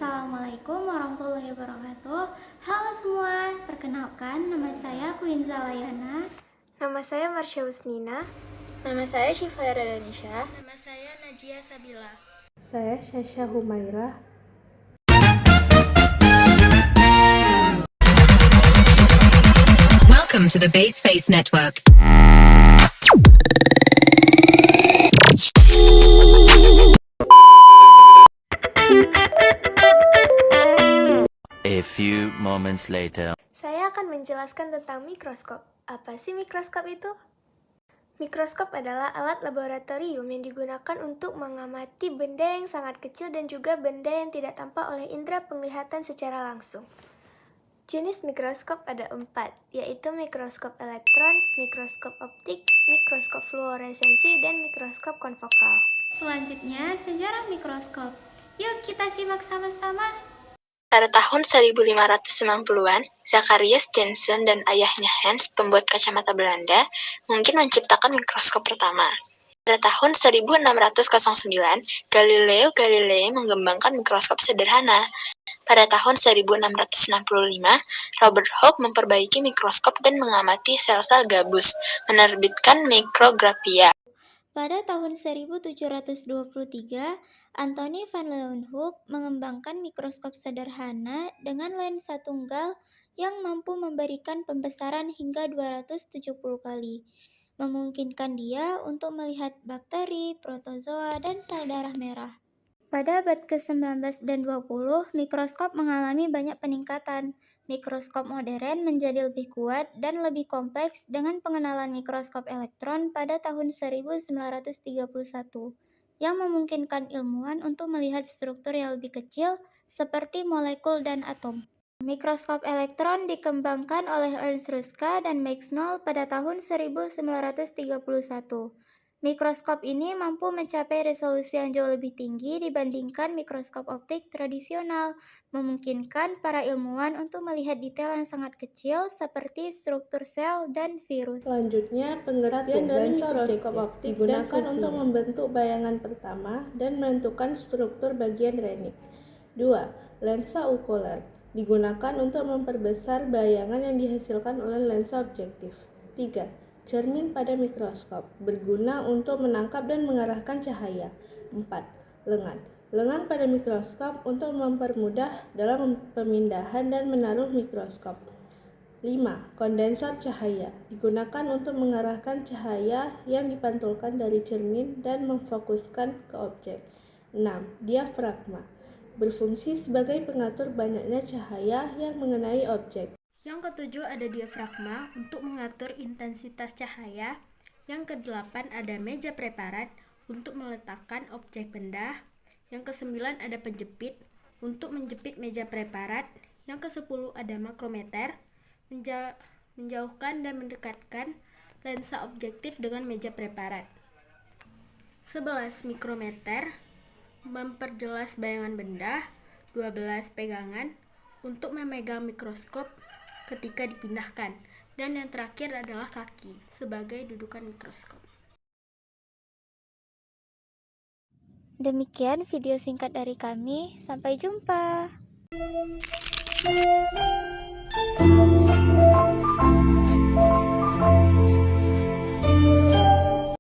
Assalamualaikum warahmatullahi wabarakatuh. Halo semua, perkenalkan nama saya Quinza Layana. Nama saya Marsha Husnina. Nama saya Syifa Radanisha. Nama saya Najia Sabila. Saya Syasha Humairah. Welcome to the Baseface Network. A few moments later. Saya akan menjelaskan tentang mikroskop. Apa sih mikroskop itu? Mikroskop adalah alat laboratorium yang digunakan untuk mengamati benda yang sangat kecil dan juga benda yang tidak tampak oleh indera penglihatan secara langsung. Jenis mikroskop ada 4, yaitu mikroskop elektron, mikroskop optik, mikroskop fluoresensi, dan mikroskop konfokal. Selanjutnya, sejarah mikroskop. Yuk kita simak sama-sama. Pada tahun 1590-an, Zacharias Janssen dan ayahnya Hans, pembuat kacamata Belanda, mungkin menciptakan mikroskop pertama. Pada tahun 1609, Galileo Galilei mengembangkan mikroskop sederhana. Pada tahun 1665, Robert Hooke memperbaiki mikroskop dan mengamati sel-sel gabus, menerbitkan Micrographia. Pada tahun 1723, Antony van Leeuwenhoek mengembangkan mikroskop sederhana dengan lensa tunggal yang mampu memberikan pembesaran hingga 270 kali, memungkinkan dia untuk melihat bakteri, protozoa, dan sel darah merah. Pada abad ke-19 dan 20, mikroskop mengalami banyak peningkatan. Mikroskop modern menjadi lebih kuat dan lebih kompleks dengan pengenalan mikroskop elektron pada tahun 1931, yang memungkinkan ilmuwan untuk melihat struktur yang lebih kecil seperti molekul dan atom. Mikroskop elektron dikembangkan oleh Ernst Ruska dan Max Knoll pada tahun 1931. Mikroskop ini mampu mencapai resolusi yang jauh lebih tinggi dibandingkan mikroskop optik tradisional, memungkinkan para ilmuwan untuk melihat detail yang sangat kecil seperti struktur sel dan virus. Selanjutnya, pengertian dari mikroskop optik digunakan untuk membentuk bayangan pertama dan menentukan struktur bagian renik. 2. Lensa okuler digunakan untuk memperbesar bayangan yang dihasilkan oleh lensa objektif. 3. Cermin pada mikroskop berguna untuk menangkap dan mengarahkan cahaya. 4. Lengan. Lengan pada mikroskop untuk mempermudah dalam pemindahan dan menaruh mikroskop. 5. Kondensor cahaya digunakan untuk mengarahkan cahaya yang dipantulkan dari cermin dan memfokuskan ke objek. 6. Diafragma berfungsi sebagai pengatur banyaknya cahaya yang mengenai objek. Yang ketujuh ada diafragma untuk mengatur intensitas cahaya. Yang kedelapan ada meja preparat untuk meletakkan objek benda. Yang kesembilan ada penjepit untuk menjepit meja preparat. Yang kesepuluh ada makrometer, menjauhkan dan mendekatkan lensa objektif dengan meja preparat. 11. Mikrometer memperjelas bayangan benda. 12. Pegangan untuk memegang mikroskop ketika dipindahkan, dan yang terakhir adalah kaki sebagai dudukan mikroskop. Demikian video singkat dari kami, sampai jumpa.